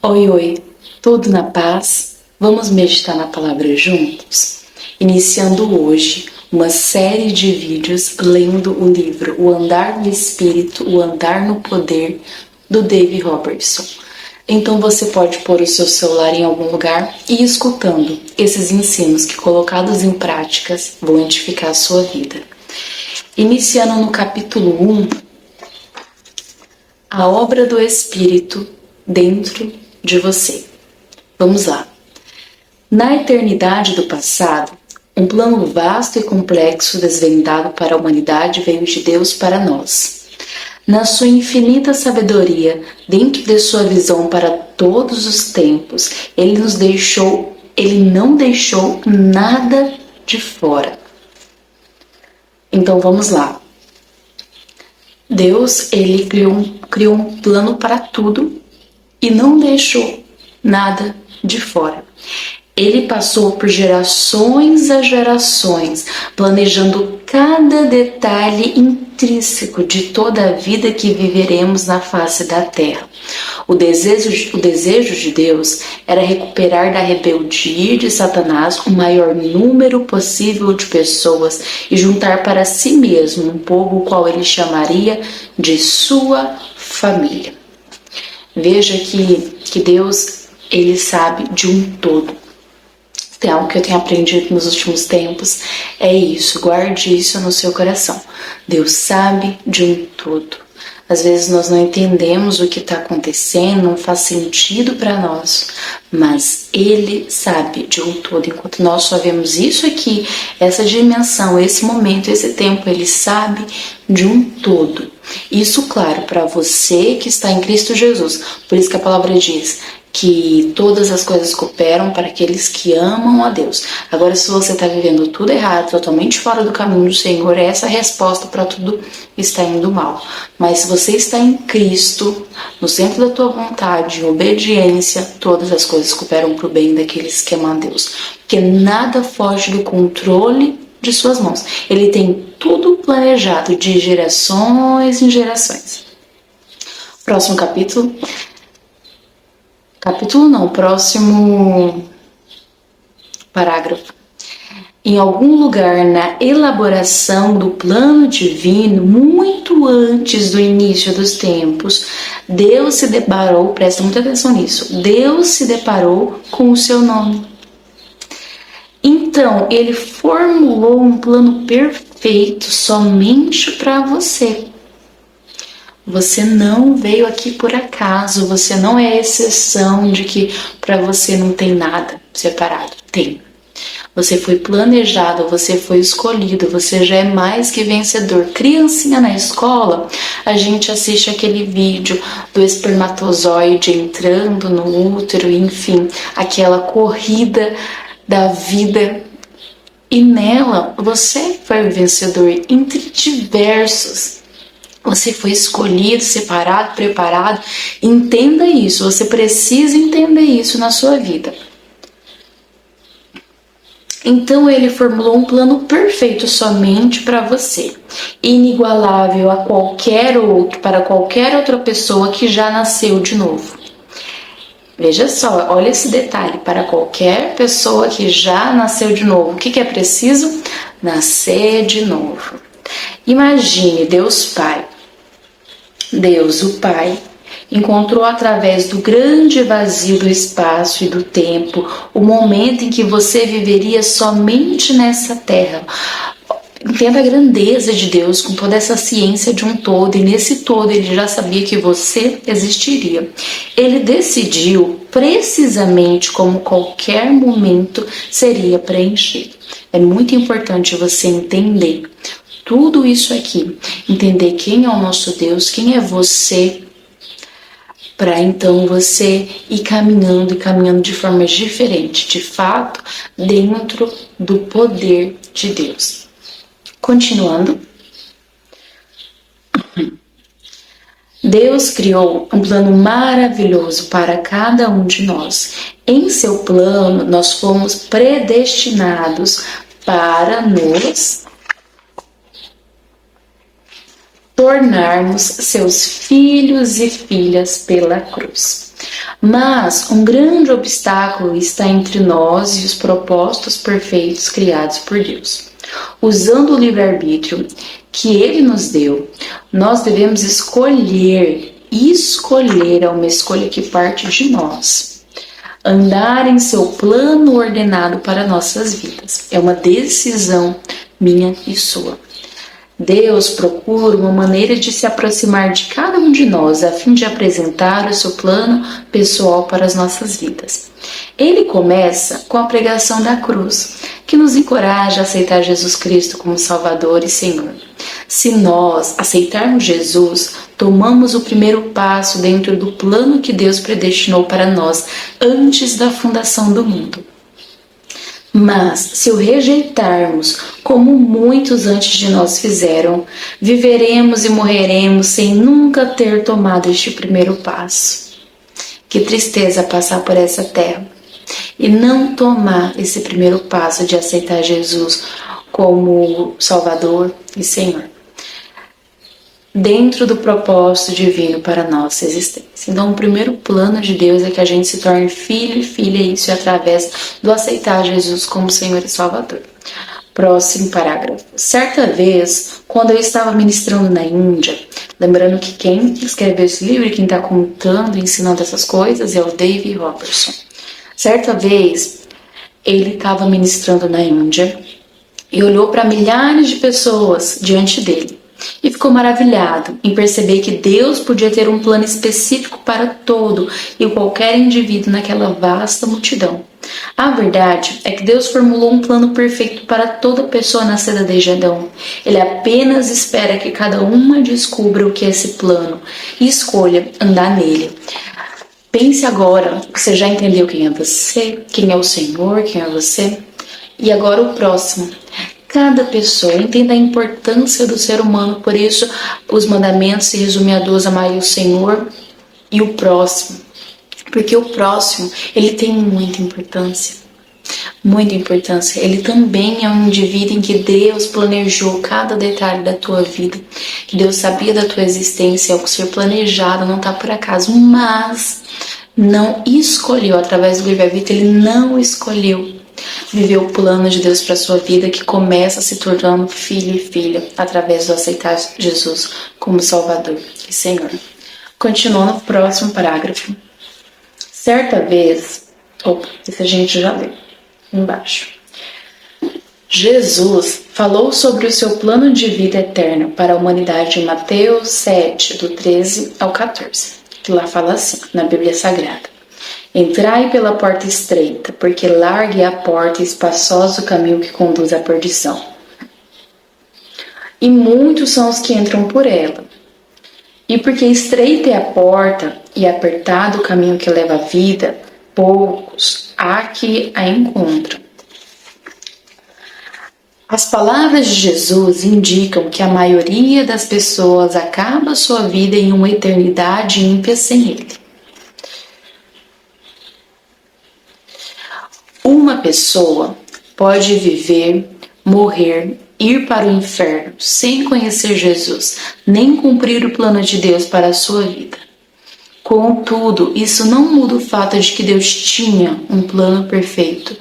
Oi, oi, tudo na paz? Vamos meditar na palavra juntos? Iniciando hoje uma série de vídeos lendo o livro O Andar no Espírito, O Andar no Poder, do Dave Robertson. Então você pode pôr o seu celular em algum lugar e ir escutando esses ensinos que, colocados em práticas, vão edificar a sua vida. Iniciando no capítulo 1, a obra do Espírito dentro de você. Vamos lá. Na eternidade do passado, um plano vasto e complexo desvendado para a humanidade veio de Deus para nós. Na sua infinita sabedoria, dentro de sua visão para todos os tempos, Ele não deixou nada de fora. Então vamos lá. Deus, Ele criou um plano para tudo e não deixou nada de fora. Ele passou por gerações a gerações, planejando cada detalhe intrínseco de toda a vida que viveremos na face da terra. O desejo de Deus era recuperar da rebeldia de Satanás o maior número possível de pessoas e juntar para si mesmo um povo o qual ele chamaria de sua família. Veja que Deus, Ele sabe de um todo. Tem algo que eu tenho aprendido nos últimos tempos, é isso, guarde isso no seu coração. Deus sabe de um todo. Às vezes nós não entendemos o que está acontecendo, não faz sentido para nós, mas Ele sabe de um todo. Enquanto nós só vemos isso aqui, essa dimensão, esse momento, esse tempo, Ele sabe de um todo. Isso, claro, para você que está em Cristo Jesus. Por isso que a palavra diz que todas as coisas cooperam para aqueles que amam a Deus. Agora, se você está vivendo tudo errado, totalmente fora do caminho do Senhor, é essa a resposta para tudo está indo mal. Mas se você está em Cristo, no centro da tua vontade, em obediência, todas as coisas cooperam para o bem daqueles que amam a Deus. Porque nada foge do controle de suas mãos. Ele tem tudo planejado de gerações em gerações. Próximo capítulo. Próximo parágrafo. Em algum lugar na elaboração do plano divino, muito antes do início dos tempos, Deus se deparou, presta muita atenção nisso, Deus se deparou com o seu nome. Então, Ele formulou um plano perfeito somente para você. Você não veio aqui por acaso, você não é exceção de que para você não tem nada separado. Tem. Você foi planejado, você foi escolhido, você já é mais que vencedor. Criancinha na escola, a gente assiste aquele vídeo do espermatozoide entrando no útero, enfim, aquela corrida da vida. E nela, você foi o vencedor entre diversos. Você foi escolhido, separado, preparado. Entenda isso, você precisa entender isso na sua vida. Então Ele formulou um plano perfeito somente para você, inigualável a qualquer outro, para qualquer outra pessoa que já nasceu de novo. Veja só, olha esse detalhe, para qualquer pessoa que já nasceu de novo, o que é preciso? Nascer de novo. Imagine Deus Pai. Deus, o Pai, encontrou através do grande vazio do espaço e do tempo o momento em que você viveria somente nessa terra. Entenda a grandeza de Deus com toda essa ciência de um todo, e nesse todo Ele já sabia que você existiria. Ele decidiu precisamente como qualquer momento seria preenchido. É muito importante você entender tudo isso aqui, entender quem é o nosso Deus, quem é você, para então você ir caminhando de formas diferentes, de fato, dentro do poder de Deus. Continuando. Deus criou um plano maravilhoso para cada um de nós. Em seu plano, nós fomos predestinados para nos tornarmos seus filhos e filhas pela cruz. Mas um grande obstáculo está entre nós e os propósitos perfeitos criados por Deus. Usando o livre-arbítrio que Ele nos deu, nós devemos escolher. Escolher é uma escolha que parte de nós. Andar em seu plano ordenado para nossas vidas. É uma decisão minha e sua. Deus procura uma maneira de se aproximar de cada um de nós a fim de apresentar o seu plano pessoal para as nossas vidas. Ele começa com a pregação da cruz, que nos encoraja a aceitar Jesus Cristo como Salvador e Senhor. Se nós aceitarmos Jesus, tomamos o primeiro passo dentro do plano que Deus predestinou para nós antes da fundação do mundo. Mas, se o rejeitarmos, como muitos antes de nós fizeram, viveremos e morreremos sem nunca ter tomado este primeiro passo. Que tristeza passar por essa terra e não tomar esse primeiro passo de aceitar Jesus como Salvador e Senhor, dentro do propósito divino para a nossa existência. Então, o primeiro plano de Deus é que a gente se torne filho e filha, e isso é através do aceitar Jesus como Senhor e Salvador. Próximo parágrafo. Certa vez, quando eu estava ministrando na Índia, lembrando que quem escreveu esse livro e quem está contando e ensinando essas coisas é o Dave Robertson. Certa vez, ele estava ministrando na Índia e olhou para milhares de pessoas diante dele. E ficou maravilhado em perceber que Deus podia ter um plano específico para todo e qualquer indivíduo naquela vasta multidão. A verdade é que Deus formulou um plano perfeito para toda pessoa nascida desde Adão. Ele apenas espera que cada uma descubra o que é esse plano e escolha andar nele. Pense agora que você já entendeu quem é você, quem é o Senhor, quem é você. E agora o próximo. Cada pessoa entenda a importância do ser humano, por isso os mandamentos se resumem a duas: amar o Senhor e o próximo. Porque o próximo, ele tem muita importância. Muita importância. Ele também é um indivíduo em que Deus planejou cada detalhe da tua vida. Que Deus sabia da tua existência, ao ser planejado, não está por acaso, mas não escolheu, através do livre-arbítrio, ele não escolheu viver o plano de Deus para sua vida, que começa se tornando filho e filha através do aceitar Jesus como Salvador e Senhor. Continua no próximo parágrafo. Certa vez, esse a gente já leu embaixo. Jesus falou sobre o seu plano de vida eterna para a humanidade em Mateus 7, do 13 ao 14, que lá fala assim, na Bíblia Sagrada: entrai pela porta estreita, porque larga é a porta e espaçoso o caminho que conduz à perdição. E muitos são os que entram por ela. E porque estreita é a porta e apertado o caminho que leva à vida, poucos há que a encontram. As palavras de Jesus indicam que a maioria das pessoas acaba sua vida em uma eternidade ímpia sem Ele. Uma pessoa pode viver, morrer, ir para o inferno sem conhecer Jesus, nem cumprir o plano de Deus para a sua vida. Contudo, isso não muda o fato de que Deus tinha um plano perfeito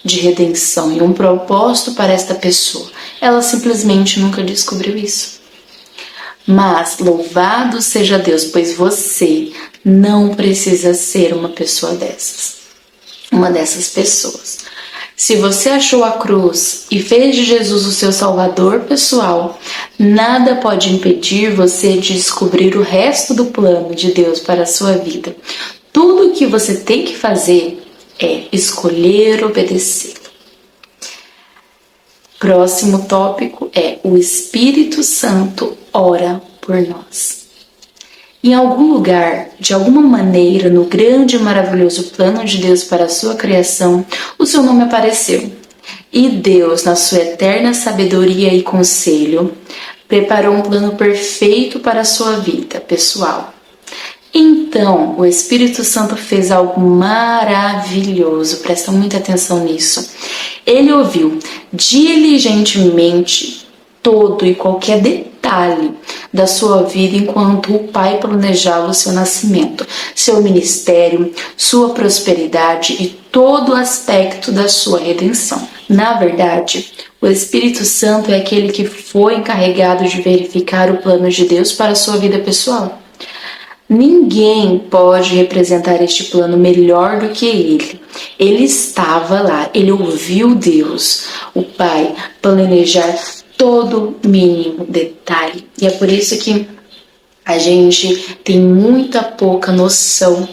de redenção e um propósito para esta pessoa. Ela simplesmente nunca descobriu isso. Mas louvado seja Deus, pois você não precisa ser uma pessoa dessas. Uma dessas pessoas. Se você achou a cruz e fez de Jesus o seu Salvador pessoal, nada pode impedir você de descobrir o resto do plano de Deus para a sua vida. Tudo o que você tem que fazer é escolher obedecer. Próximo tópico é: o Espírito Santo ora por nós. Em algum lugar, de alguma maneira, no grande e maravilhoso plano de Deus para a sua criação, o seu nome apareceu. E Deus, na sua eterna sabedoria e conselho, preparou um plano perfeito para a sua vida pessoal. Então, o Espírito Santo fez algo maravilhoso, presta muita atenção nisso. Ele ouviu diligentemente todo e qualquer detalhe detalhe da sua vida enquanto o Pai planejava o seu nascimento, seu ministério, sua prosperidade e todo aspecto da sua redenção. Na verdade, o Espírito Santo é aquele que foi encarregado de verificar o plano de Deus para a sua vida pessoal. Ninguém pode representar este plano melhor do que ele. Ele estava lá, ele ouviu Deus, o Pai, planejar todo mínimo detalhe. E é por isso que a gente tem pouca noção.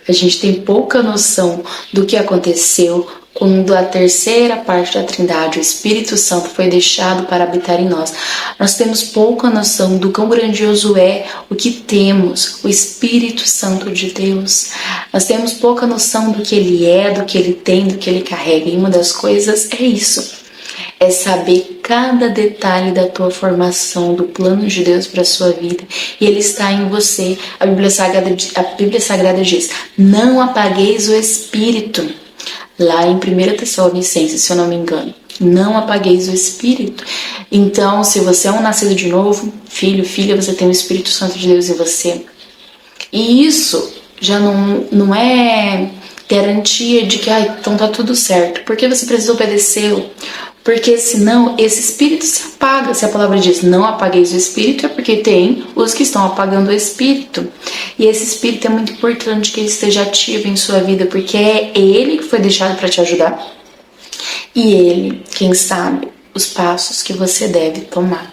A gente tem pouca noção do que aconteceu quando a terceira parte da Trindade, o Espírito Santo, foi deixado para habitar em nós. Nós temos pouca noção do quão grandioso é o que temos, o Espírito Santo de Deus. Nós temos pouca noção do que Ele é, do que Ele tem, do que Ele carrega. E uma das coisas é isso. É saber cada detalhe da tua formação, do plano de Deus para a sua vida. E Ele está em você. A Bíblia Sagrada diz: não apagueis o Espírito. Lá em 1 Tessalonicenses, se eu não me engano. Não apagueis o Espírito. Então, se você é um nascido de novo, filho, filha, você tem o Espírito Santo de Deus em você. E isso já não é garantia de que então tá tudo certo. Porque você precisa obedecê-lo. Porque senão esse espírito se apaga. Se a palavra diz não apagueis o espírito, é porque tem os que estão apagando o espírito. E esse espírito é muito importante que ele esteja ativo em sua vida, porque é ele que foi deixado para te ajudar. E ele, quem sabe, os passos que você deve tomar.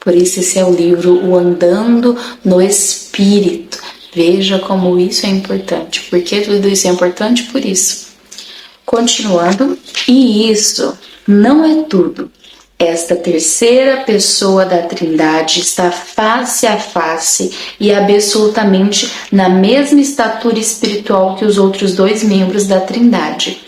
Por isso esse é o livro O Andando no Espírito. Veja como isso é importante. Por que tudo isso é importante? Por isso. Continuando, e isso não é tudo. Esta terceira pessoa da Trindade está face a face e absolutamente na mesma estatura espiritual que os outros dois membros da Trindade,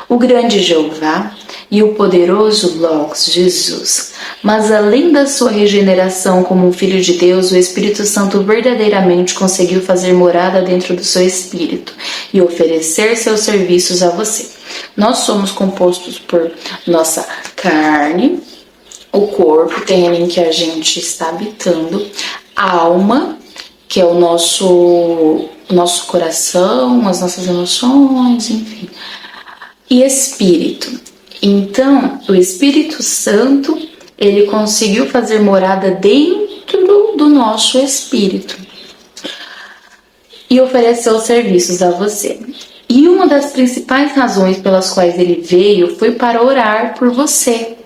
o grande Jeová e o poderoso Logos, Jesus. Mas além da sua regeneração como um filho de Deus, o Espírito Santo verdadeiramente conseguiu fazer morada dentro do seu espírito e oferecer seus serviços a você. Nós somos compostos por nossa carne, o corpo, terreno em que a gente está habitando, a alma, que é o nosso coração, as nossas emoções, enfim, e espírito. Então, o Espírito Santo, ele conseguiu fazer morada dentro do nosso espírito e ofereceu serviços a você. E uma das principais razões pelas quais ele veio foi para orar por você.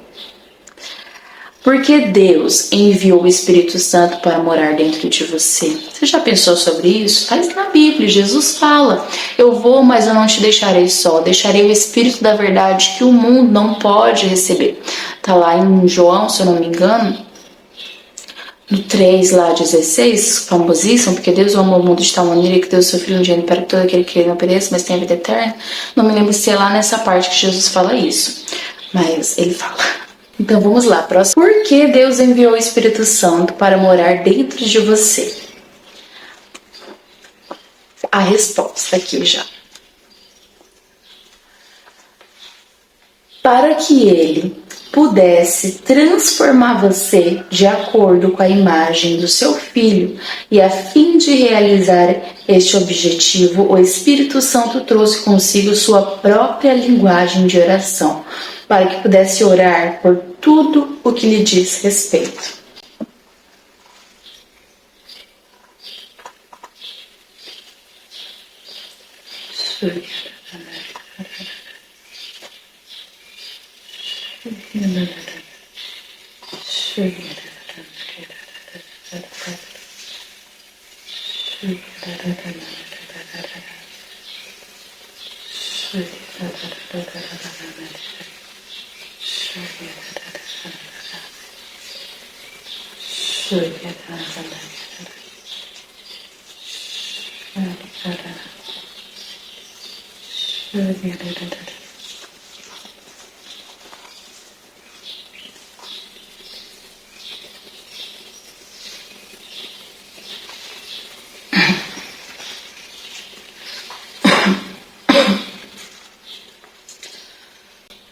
Porque Deus enviou o Espírito Santo para morar dentro de você. Você já pensou sobre isso? Está na Bíblia, Jesus fala: eu vou, mas eu não te deixarei só. Deixarei o Espírito da verdade que o mundo não pode receber. Está lá em João, se eu não me engano, no 3, lá, 16, famosíssimo, porque Deus amou o mundo de tal maneira que Deus sofreu um gênero para que todo aquele que não pereça, mas tenha vida eterna. Não me lembro se é lá nessa parte que Jesus fala isso, mas ele fala. Então vamos lá, próximo. Por que Deus enviou o Espírito Santo para morar dentro de você? A resposta aqui já. Para que ele pudesse transformar você de acordo com a imagem do seu filho, e a fim de realizar este objetivo, o Espírito Santo trouxe consigo sua própria linguagem de oração, para que pudesse orar por tudo o que lhe diz respeito.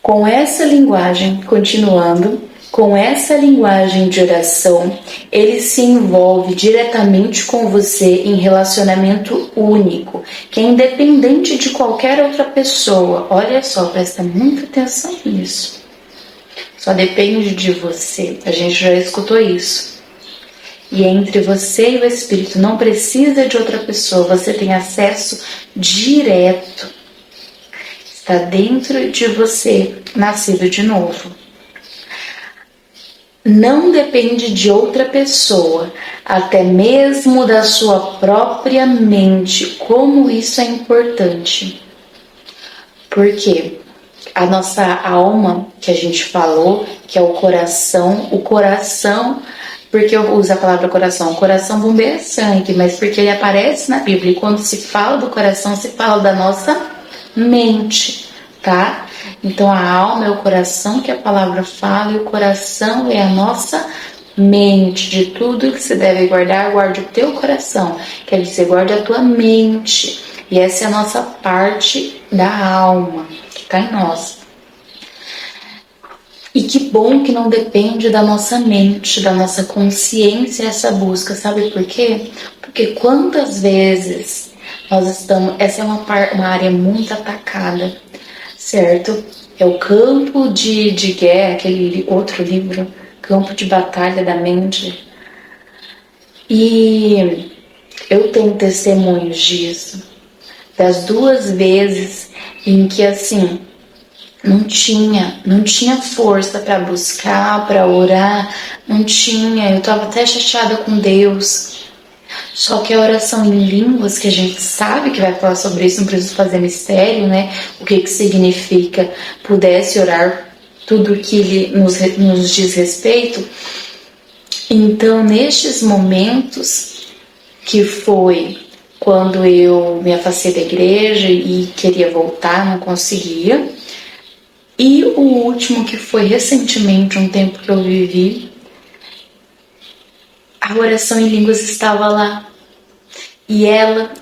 Com essa linguagem, continuando, Com essa linguagem de oração, ele se envolve diretamente com você em relacionamento único, que é independente de qualquer outra pessoa. Olha só, presta muita atenção nisso. Só depende de você. A gente já escutou isso. E entre você e o Espírito, não precisa de outra pessoa. Você tem acesso direto. Está dentro de você, nascido de novo. Não depende de outra pessoa, até mesmo da sua própria mente. Como isso é importante. Porque a nossa alma, que a gente falou, que é o coração, porque eu uso a palavra coração? O coração bombeia sangue, mas porque ele aparece na Bíblia. E quando se fala do coração, se fala da nossa mente, tá? Então a alma é o coração que a palavra fala, e o coração é a nossa mente. De tudo que você deve guardar, guarde o teu coração. Quer dizer, guarde a tua mente. E essa é a nossa parte da alma, que está em nós. E que bom que não depende da nossa mente, da nossa consciência essa busca. Sabe por quê? Porque quantas vezes nós estamos... Essa é uma área muito atacada, certo? É o campo de guerra, aquele outro livro, Campo de Batalha da Mente. E eu tenho testemunhos disso, das 2 vezes em que, assim, não tinha força para buscar, para orar, não tinha. Eu estava até chateada com Deus. Só que a oração em línguas, que a gente sabe que vai falar sobre isso, não preciso fazer mistério, né? O que significa pudesse orar tudo que ele nos diz respeito. Então, nestes momentos, que foi quando eu me afastei da igreja e queria voltar, não conseguia. E o último, que foi recentemente, um tempo que eu vivi, a oração em línguas estava lá. E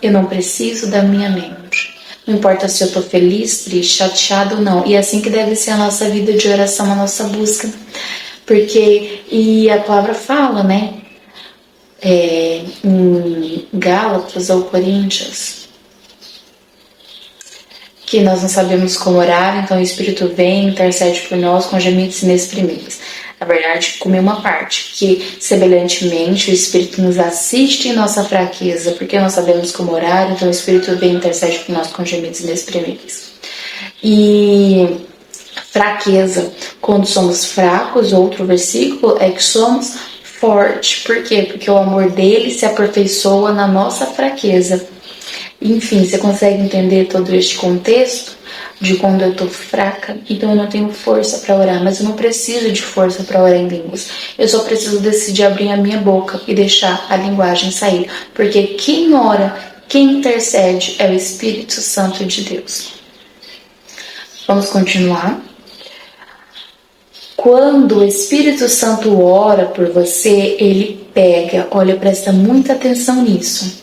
eu não preciso da minha mente. Não importa se eu estou feliz, triste, chateado ou não. E é assim que deve ser a nossa vida de oração, a nossa busca. Porque, e a palavra fala, né? Em Gálatas ou Coríntios, que nós não sabemos como orar, então o Espírito vem, intercede por nós com gemidos inexprimíveis. Na verdade, como uma parte, que semelhantemente o Espírito nos assiste em nossa fraqueza, porque nós sabemos como orar, então o Espírito vem e intercede por nós com gemidos inexprimíveis. E fraqueza, quando somos fracos, outro versículo é que somos fortes. Por quê? Porque o amor dele se aperfeiçoa na nossa fraqueza. Enfim, você consegue entender todo este contexto de quando eu tô fraca? Então eu não tenho força para orar, mas eu não preciso de força para orar em línguas. Eu só preciso decidir abrir a minha boca e deixar a linguagem sair. Porque quem ora, quem intercede é o Espírito Santo de Deus. Vamos continuar. Quando o Espírito Santo ora por você, ele pega, olha, presta muita atenção nisso.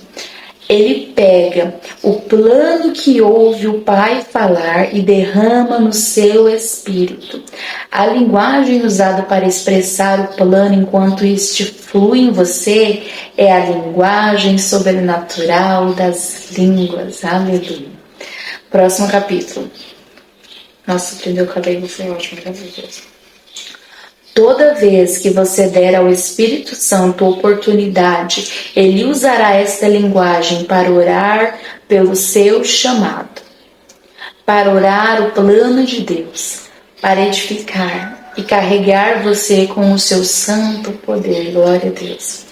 Ele pega o plano que ouve o Pai falar e derrama no seu espírito. A linguagem usada para expressar o plano enquanto este flui em você é a linguagem sobrenatural das línguas. Aleluia. Próximo capítulo. Nossa, prendeu o cabelo, foi ótimo, graças a Deus. Toda vez que você der ao Espírito Santo oportunidade, ele usará esta linguagem para orar pelo seu chamado, para orar o plano de Deus, para edificar e carregar você com o seu santo poder. Glória a Deus.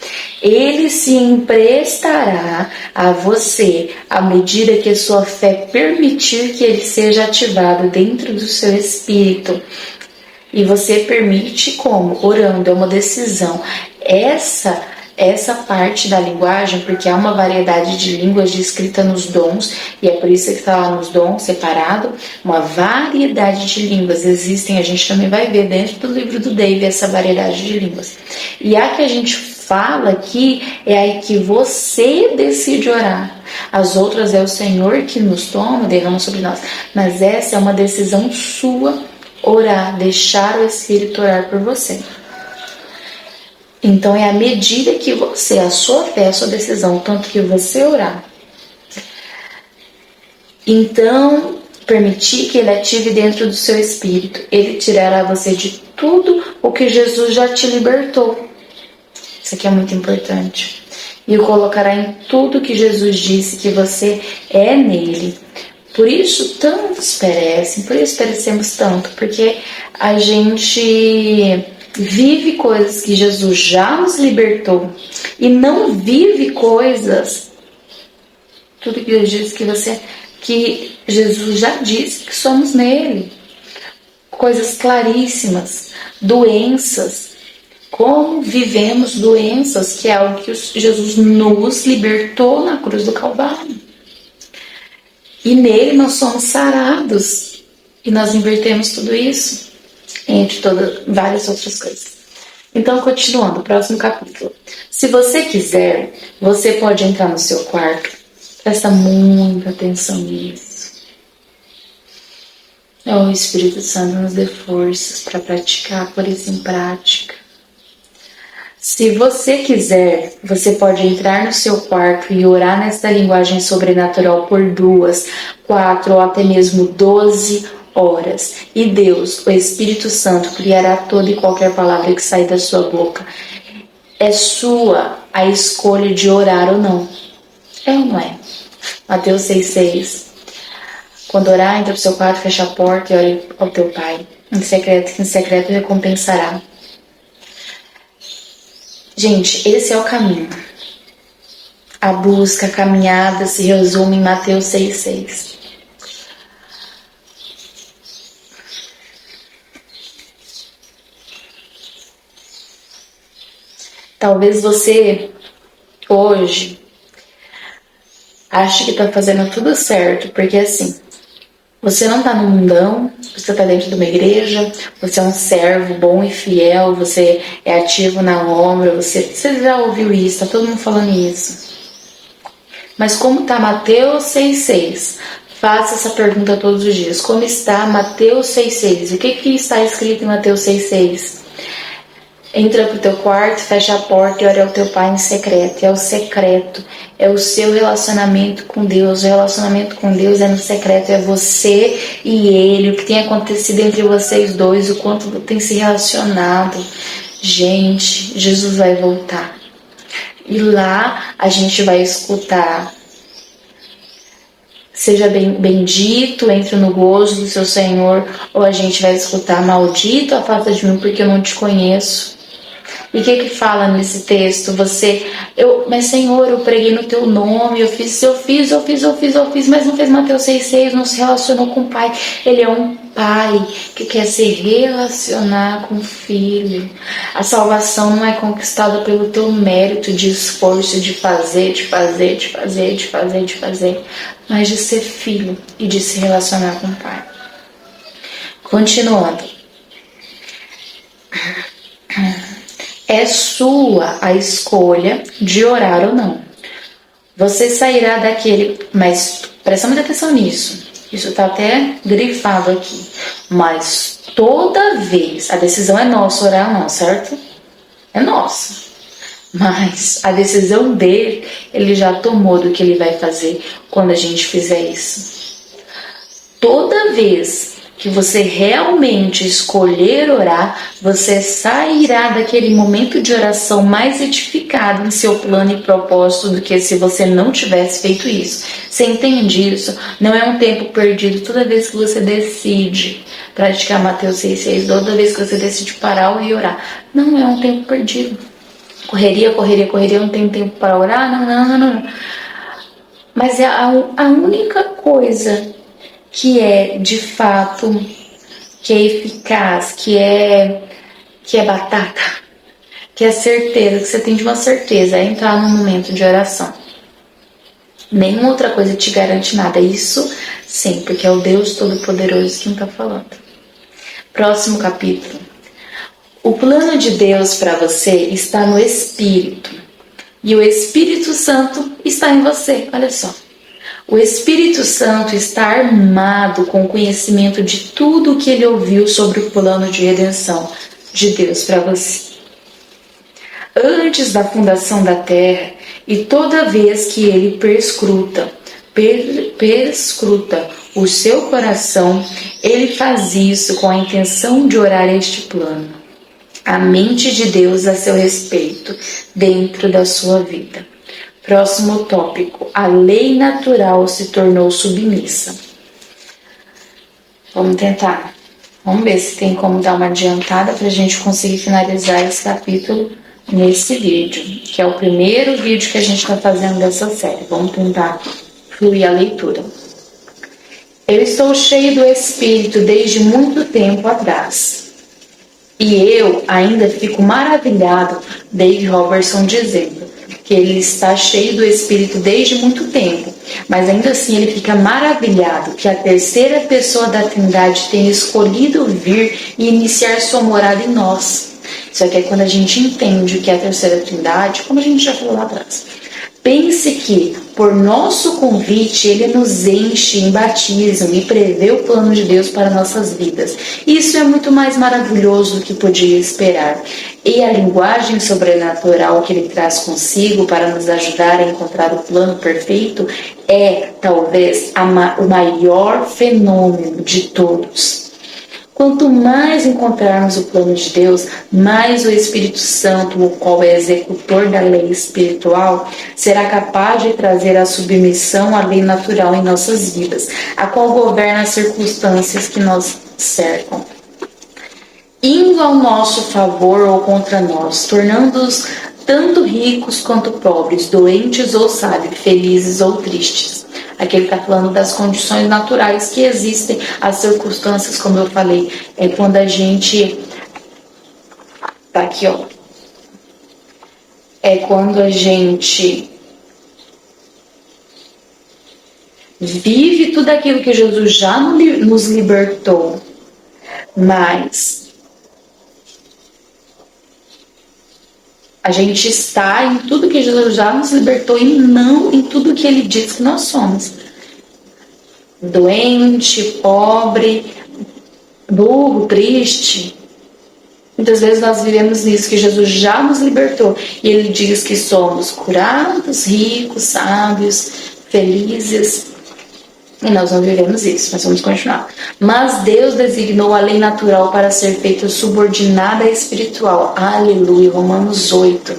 Ele se emprestará a você à medida que a sua fé permitir que ele seja ativado dentro do seu espírito. E você permite como? Orando, é uma decisão. Essa parte da linguagem, porque há uma variedade de línguas de escrita nos dons, e é por isso que está lá nos dons, separado, uma variedade de línguas existem, a gente também vai ver dentro do livro do Dave essa variedade de línguas. E a que a gente fala aqui é aí que você decide orar. As outras é o Senhor que nos toma, derrama sobre nós. Mas essa é uma decisão sua, orar, deixar o Espírito orar por você. Então é à medida que você, a sua fé, a sua decisão, tanto que você orar, então permitir que Ele ative dentro do seu espírito, Ele tirará você de tudo o que Jesus já te libertou. Isso aqui é muito importante. E o colocará em tudo que Jesus disse que você é nele. Por isso tantos perecem, por isso perecemos tanto, porque a gente vive coisas que Jesus já nos libertou e não vive coisas, tudo que Jesus disse que Jesus já disse que somos nele. Coisas claríssimas, doenças, como vivemos doenças, que é algo que Jesus nos libertou na cruz do Calvário. E nele nós somos sarados. E nós invertemos tudo isso, entre várias outras coisas. Então, continuando, próximo capítulo. Se você quiser, você pode entrar no seu quarto. Presta muita atenção nisso. O Espírito Santo nos dê forças para praticar, pôr isso em prática. Se você quiser, você pode entrar no seu quarto e orar nesta linguagem sobrenatural por 2, 4 ou até mesmo 12 horas. E Deus, o Espírito Santo, criará toda e qualquer palavra que sair da sua boca. É sua a escolha de orar ou não. É ou não é? Mateus 6,6. Quando orar, entra pro seu quarto, fecha a porta e ore ao teu Pai. Em secreto recompensará. Gente, esse é o caminho. A busca, a caminhada se resume em Mateus 6,6. Talvez você, hoje, ache que está fazendo tudo certo, porque assim, você não está no mundão, você está dentro de uma igreja, você é um servo bom e fiel, você é ativo na obra, você já ouviu isso, está todo mundo falando isso. Mas como está Mateus 6,6? Faça essa pergunta todos os dias. Como está Mateus 6,6? O que está escrito em Mateus 6,6? Entra pro teu quarto, fecha a porta e ora ao teu Pai em secreto. É o secreto, é o seu relacionamento com Deus. O relacionamento com Deus é no secreto, é você e Ele, o que tem acontecido entre vocês dois, o quanto tem se relacionado. Gente, Jesus vai voltar. E lá a gente vai escutar: seja bendito, entre no gozo do seu Senhor. Ou a gente vai escutar: maldito, afasta de mim porque eu não te conheço. E o que fala nesse texto? Mas Senhor, eu preguei no teu nome, eu fiz, mas não fez Mateus 6,6, não se relacionou com o Pai. Ele é um Pai que quer se relacionar com o Filho. A salvação não é conquistada pelo teu mérito de esforço, de fazer, mas de ser filho e de se relacionar com o Pai. Continuando. É sua a escolha de orar ou não. Você sairá daquele... Mas presta muita atenção nisso. Isso está até grifado aqui. Mas toda vez... A decisão é nossa orar ou não, certo? É nossa. Mas a decisão dele, ele já tomou do que ele vai fazer quando a gente fizer isso. Toda vez que você realmente escolher orar, você sairá daquele momento de oração mais edificado em seu plano e propósito do que se você não tivesse feito isso. Você entende isso? Não é um tempo perdido toda vez que você decide praticar Mateus 6,6, toda vez que você decide parar e orar. Não é um tempo perdido. Correria, não tem tempo para orar, não. Mas é a única coisa que é de fato, que é eficaz, que é batata, que é certeza, que você tem de uma certeza, é entrar num momento de oração. Nenhuma outra coisa te garante nada. Isso sim, porque é o Deus Todo-Poderoso quem está falando. Próximo capítulo. O plano de Deus para você está no Espírito. E o Espírito Santo está em você. Olha só. O Espírito Santo está armado com o conhecimento de tudo o que ele ouviu sobre o plano de redenção de Deus para você. Antes da fundação da terra, e toda vez que ele perscruta o seu coração, ele faz isso com a intenção de orar este plano, a mente de Deus a seu respeito, dentro da sua vida. Próximo tópico, a lei natural se tornou submissa. Vamos tentar. Vamos ver se tem como dar uma adiantada para a gente conseguir finalizar esse capítulo nesse vídeo, que é o primeiro vídeo que a gente está fazendo dessa série. Vamos tentar fluir a leitura. Eu estou cheio do Espírito desde muito tempo atrás. E eu ainda fico maravilhado, Dave Robertson dizendo, que ele está cheio do Espírito desde muito tempo, mas ainda assim ele fica maravilhado que a terceira pessoa da Trindade tenha escolhido vir e iniciar sua morada em nós. Isso aqui é quando a gente entende o que é a terceira Trindade, como a gente já falou lá atrás. Pense que, por nosso convite, ele nos enche em batismo e prevê o plano de Deus para nossas vidas. Isso é muito mais maravilhoso do que podia esperar. E a linguagem sobrenatural que ele traz consigo para nos ajudar a encontrar o plano perfeito é, talvez, o maior fenômeno de todos. Quanto mais encontrarmos o plano de Deus, mais o Espírito Santo, o qual é executor da lei espiritual, será capaz de trazer a submissão à lei natural em nossas vidas, a qual governa as circunstâncias que nos cercam, indo ao nosso favor ou contra nós, tornando-os tanto ricos quanto pobres, doentes ou sábios, felizes ou tristes. Aqui ele está falando das condições naturais que existem, as circunstâncias, como eu falei, é quando a gente... Tá aqui, ó. É quando a gente vive tudo aquilo que Jesus já nos libertou, mas a gente está em tudo que Jesus já nos libertou e não em tudo que ele diz que nós somos. Doente, pobre, burro, triste. Muitas vezes nós vivemos nisso, que Jesus já nos libertou. E ele diz que somos curados, ricos, sábios, felizes. E nós não vivemos isso, mas vamos continuar. Mas Deus designou a lei natural para ser feita subordinada à espiritual. Aleluia, Romanos 8.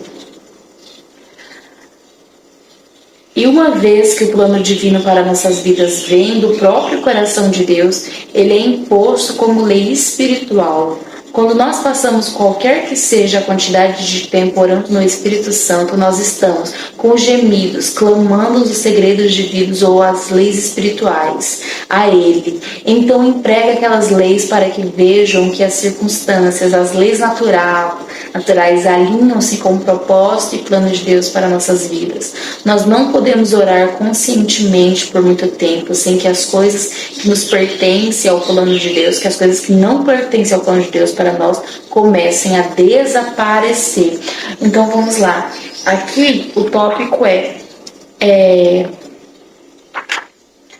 E uma vez que o plano divino para nossas vidas vem do próprio coração de Deus, ele é imposto como lei espiritual. Quando nós passamos qualquer que seja a quantidade de tempo orando no Espírito Santo, nós estamos com gemidos, clamando os segredos divinos ou as leis espirituais a Ele. Então emprega aquelas leis para que vejam que as circunstâncias, as leis naturais alinham-se com o propósito e plano de Deus para nossas vidas. Nós não podemos orar conscientemente por muito tempo sem que as coisas que nos pertencem ao plano de Deus, que as coisas que não pertencem ao plano de Deus para nós comecem a desaparecer. Então vamos lá. Aqui o tópico é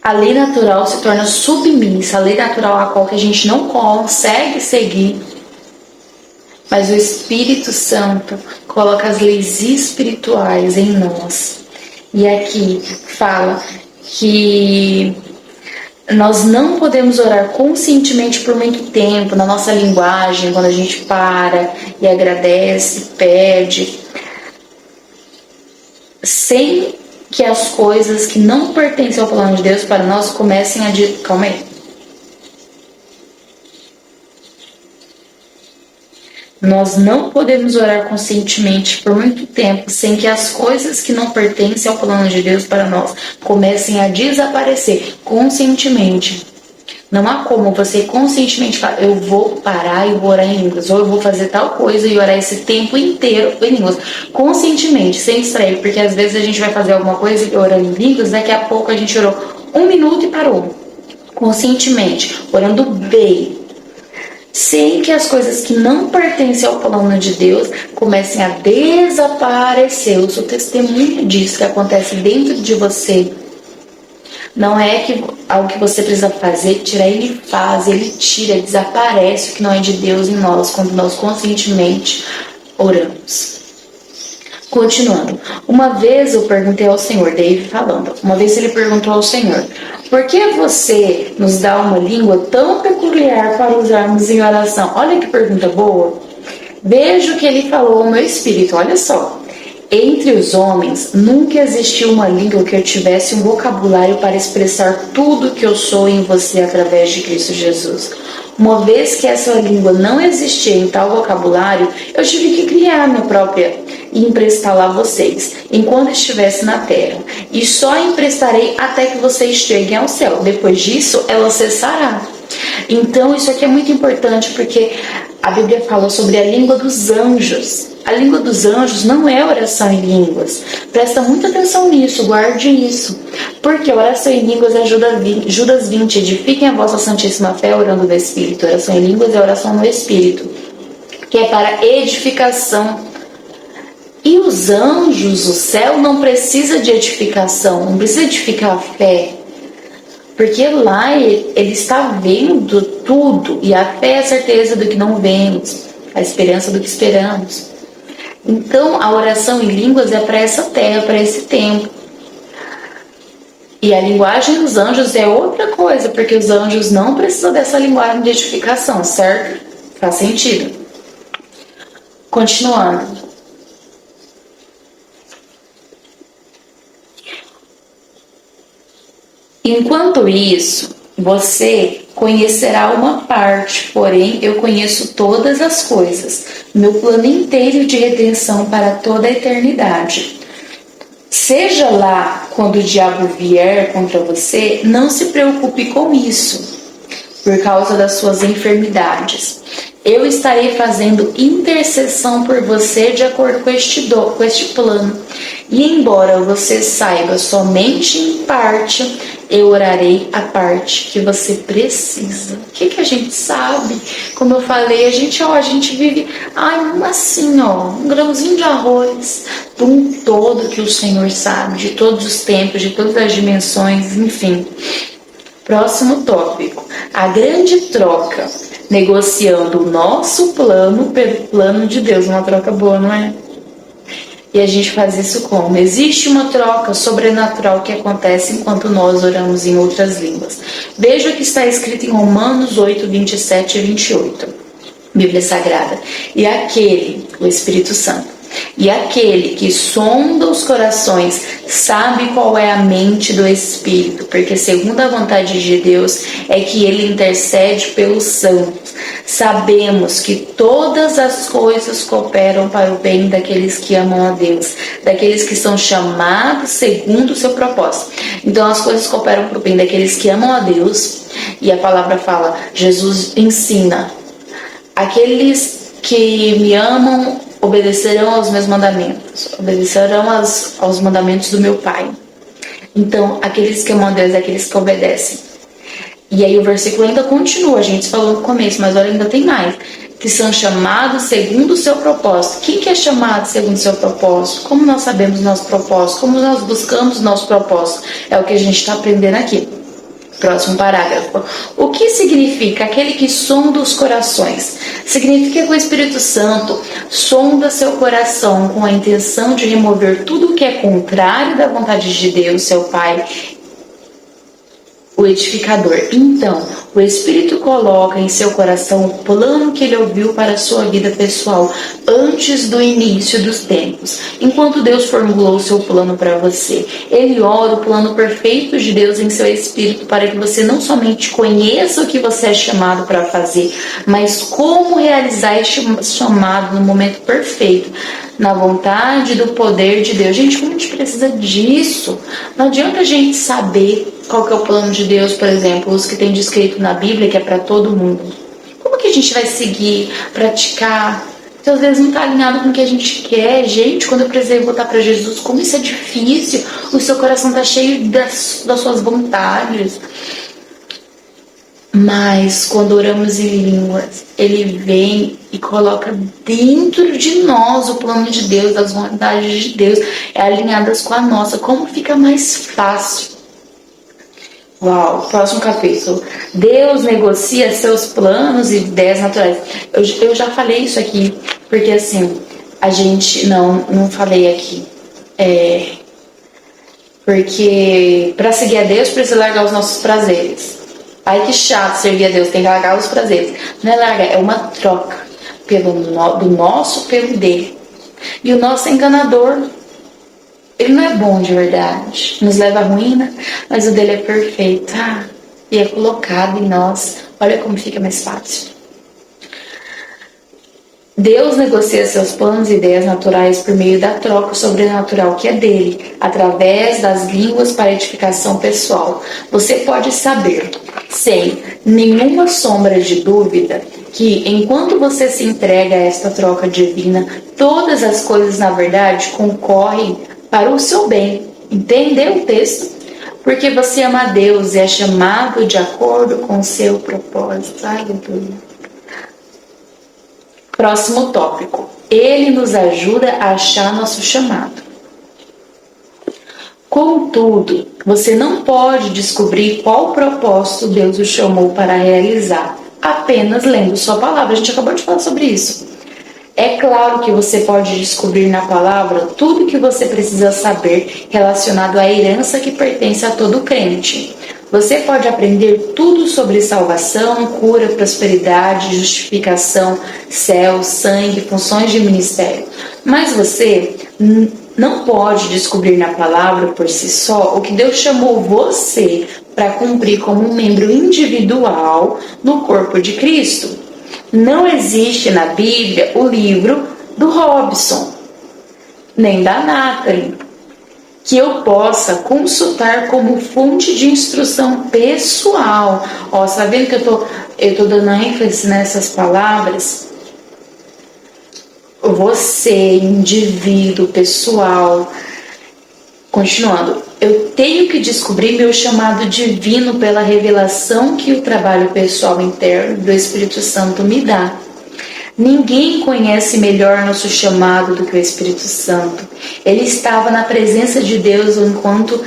a lei natural se torna submissa, a lei natural a qual que a gente não consegue seguir, mas o Espírito Santo coloca as leis espirituais em nós. E aqui fala que nós não podemos orar conscientemente por muito tempo, na nossa linguagem, quando a gente para e agradece, pede, sem que as coisas que não pertencem ao plano de Deus para nós comecem a... Calma aí. Nós não podemos orar conscientemente por muito tempo sem que as coisas que não pertencem ao plano de Deus para nós comecem a desaparecer conscientemente. Não há como você conscientemente falar, eu vou parar e vou orar em línguas, ou eu vou fazer tal coisa e orar esse tempo inteiro em línguas, conscientemente, sem distrair, porque às vezes a gente vai fazer alguma coisa e orando em línguas, daqui a pouco a gente orou 1 minuto e parou, conscientemente, orando bem, sem que as coisas que não pertencem ao plano de Deus comecem a desaparecer. Eu sou testemunha disso que acontece dentro de você. Não é que algo que você precisa fazer, tirar, ele faz, ele tira, desaparece o que não é de Deus em nós, quando nós conscientemente oramos. Continuando, uma vez eu perguntei ao Senhor, David falando, uma vez ele perguntou ao Senhor, por que você nos dá uma língua tão peculiar para usarmos em oração? Olha que pergunta boa. Vejo que ele falou ao meu espírito, olha só. Entre os homens, nunca existiu uma língua que eu tivesse um vocabulário para expressar tudo que eu sou em você através de Cristo Jesus. Uma vez que essa língua não existia em tal vocabulário, eu tive que criar minha própria e emprestá-la a vocês, enquanto estivesse na terra. E só emprestarei até que vocês cheguem ao céu. Depois disso, ela cessará. Então, isso aqui é muito importante porque a Bíblia fala sobre a língua dos anjos. A língua dos anjos não é oração em línguas. Presta muita atenção nisso, guarde isso. Porque a oração em línguas é Judas 20. Edifiquem a vossa santíssima fé orando no Espírito. A oração em línguas é oração no Espírito, que é para edificação. E os anjos, o céu, não precisa de edificação, não precisa edificar a fé. Porque lá ele está vendo tudo. E a fé é a certeza do que não vemos, a esperança do que esperamos. Então, a oração em línguas é para essa terra, para esse tempo. E a linguagem dos anjos é outra coisa, porque os anjos não precisam dessa linguagem de edificação, certo? Faz sentido. Continuando. Enquanto isso, você conhecerá uma parte, porém eu conheço todas as coisas, meu plano inteiro de redenção para toda a eternidade. Seja lá quando o diabo vier contra você, não se preocupe com isso, por causa das suas enfermidades. Eu estarei fazendo intercessão por você de acordo com este plano. E embora você saiba somente em parte, eu orarei a parte que você precisa. O que a gente sabe? Como eu falei, a gente vive assim, um grãozinho de arroz, por um todo que o Senhor sabe, de todos os tempos, de todas as dimensões, enfim. Próximo tópico, a grande troca, negociando o nosso plano pelo plano de Deus. Uma troca boa, não é? E a gente faz isso como? Existe uma troca sobrenatural que acontece enquanto nós oramos em outras línguas. Veja o que está escrito em Romanos 8, 27 e 28, Bíblia Sagrada. E aquele, o Espírito Santo, e aquele que sonda os corações sabe qual é a mente do Espírito, porque segundo a vontade de Deus é que ele intercede pelos santos. Sabemos que todas as coisas cooperam para o bem daqueles que amam a Deus, daqueles que são chamados segundo o seu propósito. Então as coisas cooperam para o bem daqueles que amam a Deus, e a palavra fala, Jesus ensina, aqueles que me amam obedecerão aos meus mandamentos, obedecerão aos mandamentos do meu Pai. Então, aqueles que amam a Deus, aqueles que obedecem. E aí o versículo ainda continua, a gente falou no começo, mas olha, ainda tem mais. Que são chamados segundo o seu propósito. Quem que é chamado segundo o seu propósito? Como nós sabemos o nosso propósito? Como nós buscamos o nosso propósito? É o que a gente está aprendendo aqui. Próximo parágrafo. O que significa aquele que sonda os corações? Significa que o Espírito Santo sonda seu coração com a intenção de remover tudo o que é contrário da vontade de Deus, seu Pai, o edificador. Então, o Espírito coloca em seu coração o plano que ele ouviu para a sua vida pessoal antes do início dos tempos. Enquanto Deus formulou o seu plano para você, ele ora o plano perfeito de Deus em seu espírito para que você não somente conheça o que você é chamado para fazer, mas como realizar este chamado no momento perfeito, na vontade do poder de Deus. Gente, como a gente precisa disso? Não adianta a gente saber qual que é o plano de Deus, por exemplo, os que tem descrito na Bíblia, que é para todo mundo. Como que a gente vai seguir, praticar? Então, às vezes não está alinhado com o que a gente quer. Gente, quando eu precisei voltar para Jesus, como isso é difícil. O seu coração está cheio das suas vontades. Mas quando oramos em línguas, ele vem e coloca dentro de nós o plano de Deus, as vontades de Deus, alinhadas com a nossa. Como fica mais fácil. Uau, próximo capítulo. Deus negocia seus planos e ideias naturais. Eu já falei isso aqui, porque assim, a gente. Não falei aqui. Porque para seguir a Deus precisa largar os nossos prazeres. Ai, que chato servir a Deus, tem que largar os prazeres. Não é largar, é uma troca do nosso pelo dele. E o nosso é enganador. Ele não é bom de verdade, nos leva à ruína, mas o dele é perfeito. E é colocado em nós. Olha como fica mais fácil. Deus negocia seus planos e ideias naturais por meio da troca sobrenatural que é dele, através das línguas para edificação pessoal. Você pode saber, sem nenhuma sombra de dúvida, que enquanto você se entrega a esta troca divina, todas as coisas na verdade concorrem para o seu bem. Entendeu o texto? Porque você ama a Deus e é chamado de acordo com o seu propósito. Aleluia. Próximo tópico. Ele nos ajuda a achar nosso chamado. Contudo, você não pode descobrir qual propósito Deus o chamou para realizar, apenas lendo sua palavra. A gente acabou de falar sobre isso. É claro que você pode descobrir na palavra tudo o que você precisa saber relacionado à herança que pertence a todo crente. Você pode aprender tudo sobre salvação, cura, prosperidade, justificação, céu, sangue, funções de ministério. Mas você não pode descobrir na palavra por si só o que Deus chamou você para cumprir como um membro individual no corpo de Cristo. Não existe na Bíblia o livro do Robson, nem da Nathalie, que eu possa consultar como fonte de instrução pessoal. Ó, você tá vendo que eu tô dando ênfase nessas palavras? Você, indivíduo, pessoal. Continuando, eu tenho que descobrir meu chamado divino pela revelação que o trabalho pessoal interno do Espírito Santo me dá. Ninguém conhece melhor nosso chamado do que o Espírito Santo. Ele estava na presença de Deus enquanto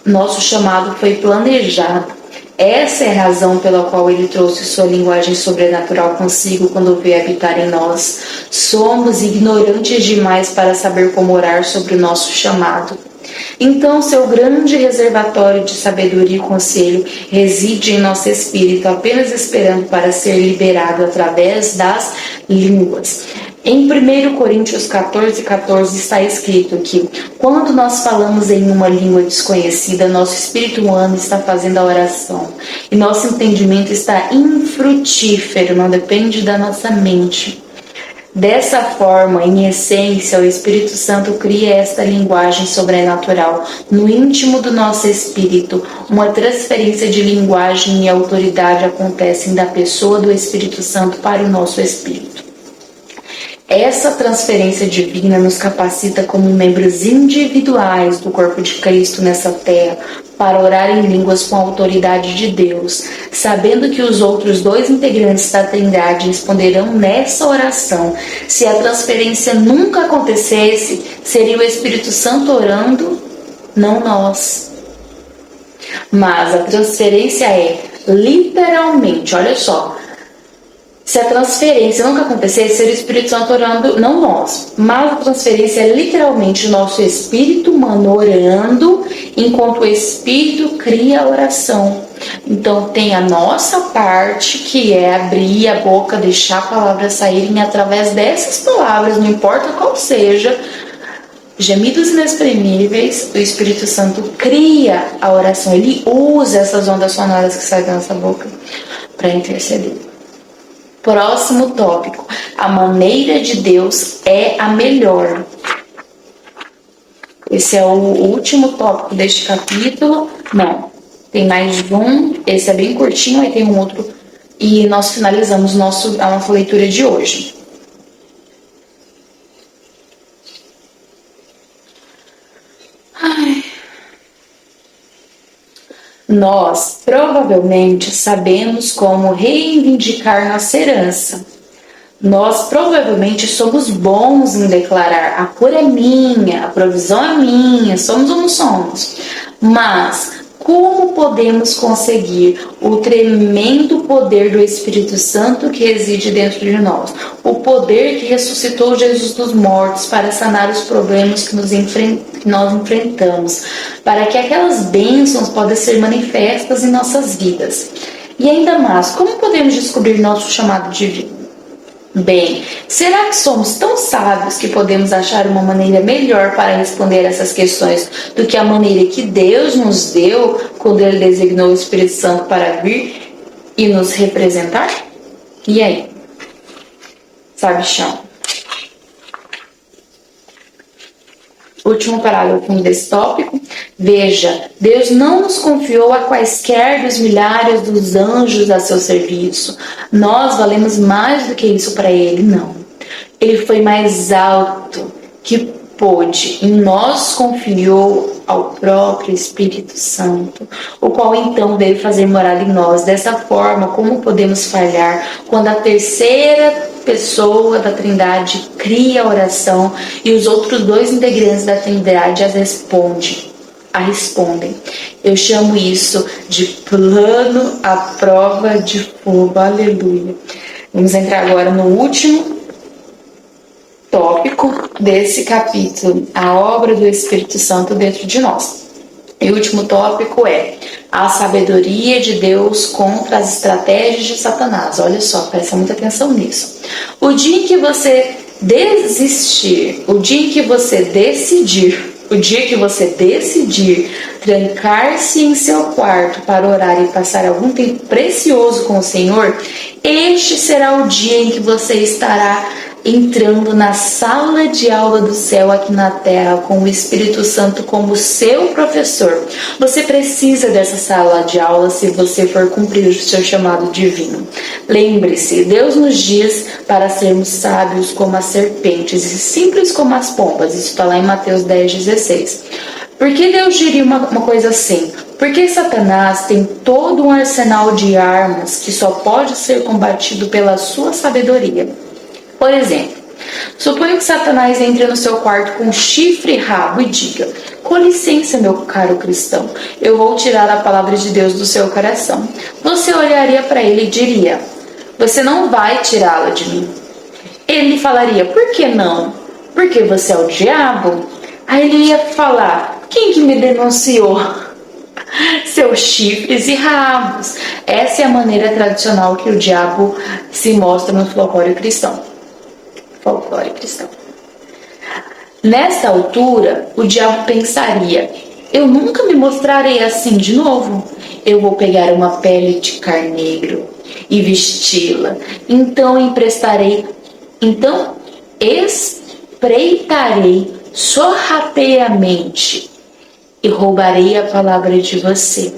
nosso chamado foi planejado. Essa é a razão pela qual ele trouxe sua linguagem sobrenatural consigo quando veio habitar em nós. Somos ignorantes demais para saber como orar sobre o nosso chamado. Então, seu grande reservatório de sabedoria e conselho reside em nosso espírito, apenas esperando para ser liberado através das línguas. Em 1 Coríntios 14:14 está escrito que quando nós falamos em uma língua desconhecida, nosso espírito humano está fazendo a oração e nosso entendimento está infrutífero, não depende da nossa mente. Dessa forma, em essência, o Espírito Santo cria esta linguagem sobrenatural no íntimo do nosso espírito. Uma transferência de linguagem e autoridade acontecem da pessoa do Espírito Santo para o nosso espírito. Essa transferência divina nos capacita como membros individuais do corpo de Cristo nessa terra para orar em línguas com a autoridade de Deus, sabendo que os outros dois integrantes da Trindade responderão nessa oração. Se a transferência nunca acontecesse, seria o Espírito Santo orando, não nós. Mas a transferência é literalmente, olha só, se a transferência nunca acontecesse, seria o Espírito Santo orando, não nós. Mas a transferência é literalmente o nosso espírito humano orando, enquanto o Espírito cria a oração. Então tem a nossa parte, que é abrir a boca, deixar a palavra saírem através dessas palavras, não importa qual seja, gemidos inexprimíveis, o Espírito Santo cria a oração. Ele usa essas ondas sonoras que saem da nossa boca para interceder. Próximo tópico. A maneira de Deus é a melhor. Esse é o último tópico deste capítulo. Não, tem mais um. Esse é bem curtinho, aí tem um outro. E nós finalizamos a nossa leitura de hoje. Nós provavelmente sabemos como reivindicar nossa herança. Nós provavelmente somos bons em declarar: a cura é minha, a provisão é minha, somos ou não somos. Mas Como podemos conseguir o tremendo poder do Espírito Santo que reside dentro de nós? O poder que ressuscitou Jesus dos mortos para sanar os problemas que nós enfrentamos, para que aquelas bênçãos possam ser manifestas em nossas vidas. E ainda mais, como podemos descobrir nosso chamado divino? Bem, será que somos tão sábios que podemos achar uma maneira melhor para responder essas questões do que a maneira que Deus nos deu quando Ele designou o Espírito Santo para vir e nos representar? E aí? Sabichão. Último parágrafo desse tópico. Veja, Deus não nos confiou a quaisquer dos milhares dos anjos a seu serviço. Nós valemos mais do que isso para Ele, não. Ele foi mais alto que pôde e nos confiou ao próprio Espírito Santo, o qual então veio fazer morada em nós. Dessa forma, como podemos falhar quando a terceira pessoa da Trindade cria a oração e os outros dois integrantes da Trindade as respondem? Eu chamo isso de plano à prova de fogo. Aleluia. Vamos entrar agora no último tópico desse capítulo, a obra do Espírito Santo dentro de nós. E o último tópico é a sabedoria de Deus contra as estratégias de Satanás. Olha só, presta muita atenção nisso. O dia em que você desistir, o dia em que você decidir trancar-se em seu quarto para orar e passar algum tempo precioso com o Senhor, este será o dia em que você estará entrando na sala de aula do céu aqui na terra com o Espírito Santo como seu professor. Você precisa dessa sala de aula se você for cumprir o seu chamado divino. Lembre-se, Deus nos diz para sermos sábios como as serpentes e simples como as pombas. Isso está lá em Mateus 10,16. Por que Deus diria uma coisa assim? Porque Satanás tem todo um arsenal de armas que só pode ser combatido pela sua sabedoria. Por exemplo, suponha que Satanás entre no seu quarto com um chifre e rabo e diga: com licença, meu caro cristão, eu vou tirar a palavra de Deus do seu coração. Você olharia para ele e diria: você não vai tirá-la de mim. Ele falaria: por que não? Porque você é o diabo. Aí ele ia falar: quem que me denunciou? Seus chifres e rabos. Essa é a maneira tradicional que o diabo se mostra no folclore cristão. Nesta altura, o diabo pensaria: eu nunca me mostrarei assim de novo. Eu vou pegar uma pele de carneiro e vesti-la. Então espreitarei sorrateiramente e roubarei a palavra de você,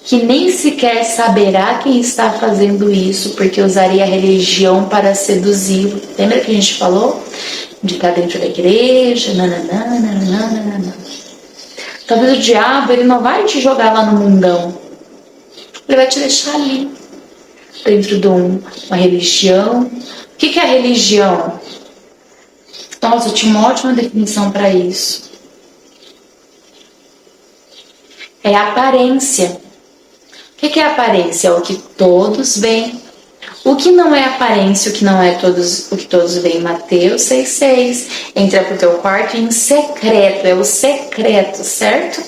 que nem sequer saberá quem está fazendo isso, porque usarei a religião para seduzi-lo. Lembra que a gente falou? De estar dentro da igreja, nananana. Talvez o diabo, ele não vai te jogar lá no mundão. Ele vai te deixar ali, dentro de uma religião. O que é a religião? Nossa, eu tinha uma ótima definição para isso. É a aparência. O que é aparência? É o que todos veem. O que não é aparência, o que todos veem? Mateus 6,6. Entra pro teu quarto em secreto. É o secreto, certo?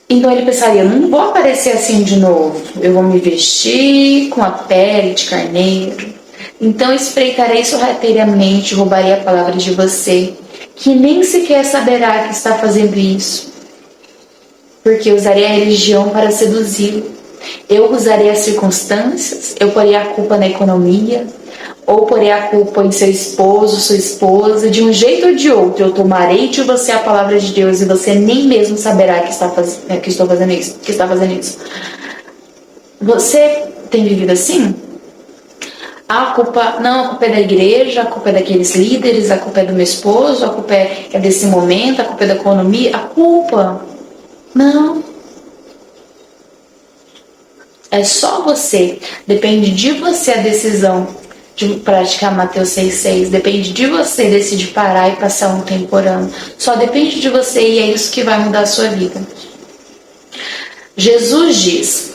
Então ele pensaria: não vou aparecer assim de novo. Eu vou me vestir com a pele de carneiro. Então espreitarei sorrateiramente, roubarei a palavra de você, que nem sequer saberá que está fazendo isso, porque usarei a religião para seduzi-lo. Eu usarei as circunstâncias, eu porei a culpa na economia, ou porei a culpa em seu esposo, sua esposa. De um jeito ou de outro, eu tomarei de você a palavra de Deus e você nem mesmo saberá que está fazendo isso. Você tem vivido assim? A culpa é da igreja, a culpa é daqueles líderes, a culpa é do meu esposo, a culpa é desse momento, a culpa é da economia. A culpa? Não. É só você. Depende de você a decisão de praticar Mateus 6,6. Depende de você decidir parar e passar um tempo orando. Só depende de você e é isso que vai mudar a sua vida. Jesus diz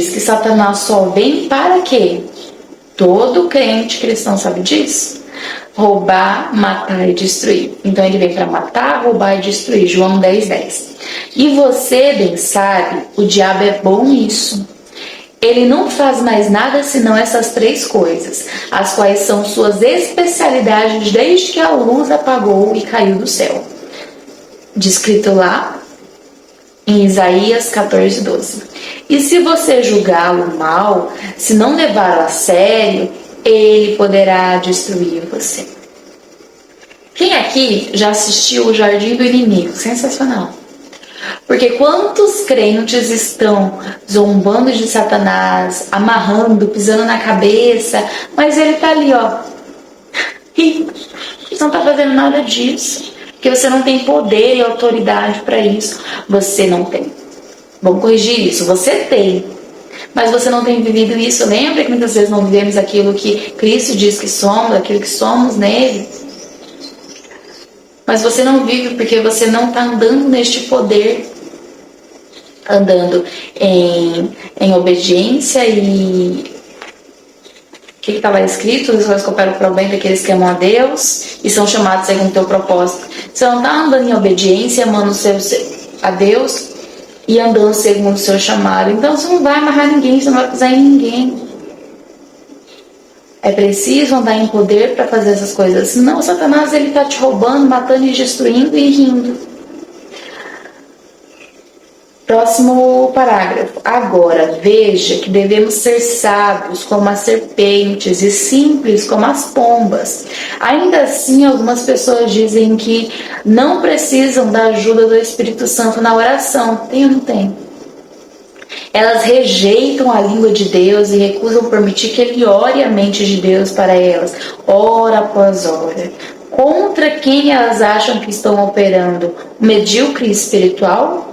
que Satanás só vem para quê? Todo crente cristão sabe disso. Roubar, matar e destruir. Então ele vem para matar, roubar e destruir. João 10:10. E você bem sabe, o diabo é bom nisso. Ele não faz mais nada senão essas três coisas, as quais são suas especialidades desde que a luz apagou e caiu do céu. Descrito lá em Isaías 14:12. E se você julgá-lo mal, se não levá-lo a sério, ele poderá destruir você. Quem aqui já assistiu o Jardim do Inimigo? Sensacional. Porque quantos crentes estão zombando de Satanás, amarrando, pisando na cabeça, mas ele tá ali, ó. E você não tá fazendo nada disso. Porque você não tem poder e autoridade para isso. Você não tem. Vamos corrigir isso. Você tem. Mas você não tem vivido isso. Lembra que muitas vezes não vivemos aquilo que Cristo diz que somos, aquilo que somos nele? Mas você não vive porque você não está andando neste poder, andando em obediência e... O que está lá escrito? Os que cooperam para o bem daqueles que amam a Deus e são chamados segundo o teu propósito. Você não está andando em obediência, amando a Deus e andando segundo o seu chamado. Então você não vai amarrar ninguém, você não vai pisar em ninguém. É preciso andar em poder para fazer essas coisas. Senão o Satanás ele está te roubando, matando e destruindo e rindo. Próximo parágrafo. Agora, veja que devemos ser sábios como as serpentes e simples como as pombas. Ainda assim, algumas pessoas dizem que não precisam da ajuda do Espírito Santo na oração. Tem ou não tem? Elas rejeitam a língua de Deus e recusam permitir que Ele ore a mente de Deus para elas, hora após hora. Contra quem elas acham que estão operando? Um medíocre espiritual?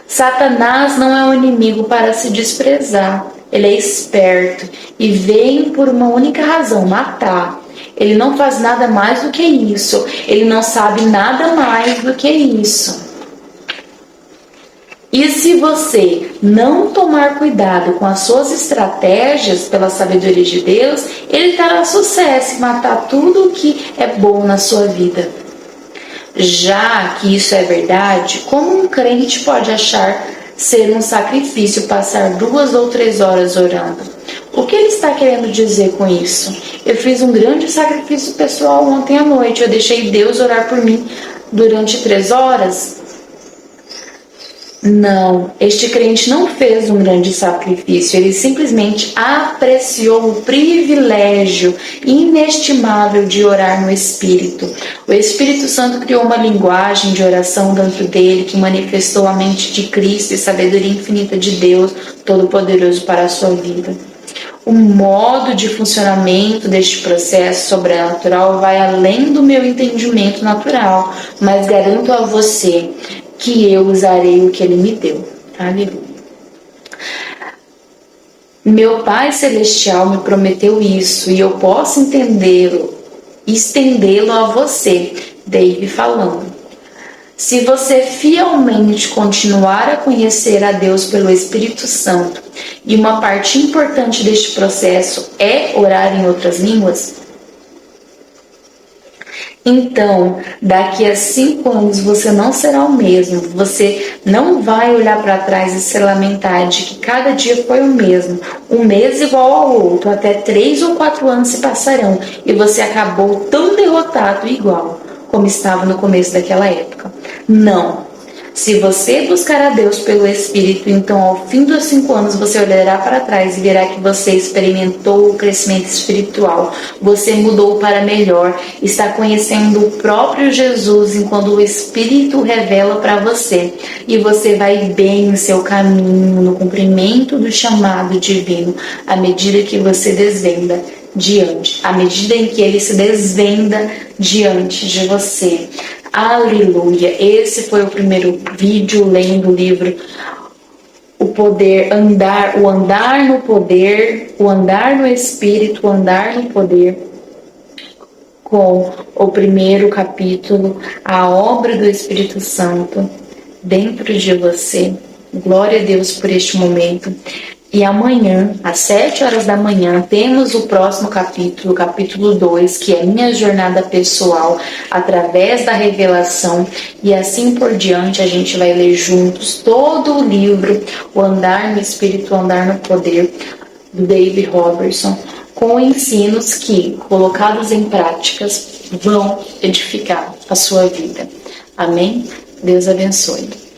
Satanás não é um inimigo para se desprezar. Ele é esperto e vem por uma única razão, matar. Ele não faz nada mais do que isso. Ele não sabe nada mais do que isso. E se você não tomar cuidado com as suas estratégias pela sabedoria de Deus, ele terá sucesso em matar tudo o que é bom na sua vida. Já que isso é verdade, como um crente pode achar ser um sacrifício passar 2 ou 3 horas orando? O que ele está querendo dizer com isso? Eu fiz um grande sacrifício pessoal ontem à noite, eu deixei Deus orar por mim durante 3 horas? Não, este crente não fez um grande sacrifício, ele simplesmente apreciou o privilégio inestimável de orar no Espírito. O Espírito Santo criou uma linguagem de oração dentro dele que manifestou a mente de Cristo e sabedoria infinita de Deus Todo-Poderoso para a sua vida. O modo de funcionamento deste processo sobrenatural vai além do meu entendimento natural, mas garanto a você que eu usarei o que Ele me deu. Aleluia. Meu Pai Celestial me prometeu isso e eu posso entendê-lo, estendê-lo a você. Dave falando. Se você fielmente continuar a conhecer a Deus pelo Espírito Santo, e uma parte importante deste processo é orar em outras línguas, então, daqui a 5 anos você não será o mesmo, você não vai olhar para trás e se lamentar de que cada dia foi o mesmo, um mês igual ao outro, até 3 ou 4 anos se passarão e você acabou tão derrotado igual como estava no começo daquela época. Não. Se você buscar a Deus pelo Espírito, então ao fim dos 5 anos você olhará para trás e verá que você experimentou o crescimento espiritual, você mudou para melhor, está conhecendo o próprio Jesus enquanto o Espírito revela para você e você vai bem em seu caminho, no cumprimento do chamado divino, à medida que você desvenda à medida em que Ele se desvenda diante de você. Aleluia! Esse foi o primeiro vídeo lendo o livro o poder andar, o andar no poder, o andar no Espírito, o andar no poder, com o primeiro capítulo, a obra do Espírito Santo dentro de você. Glória a Deus por este momento. E amanhã, às 7 horas da manhã, temos o próximo capítulo, o capítulo 2, que é minha jornada pessoal através da revelação. E assim por diante, a gente vai ler juntos todo o livro, O Andar no Espírito, O Andar no Poder, do David Robertson, com ensinos que, colocados em práticas, vão edificar a sua vida. Amém? Deus abençoe.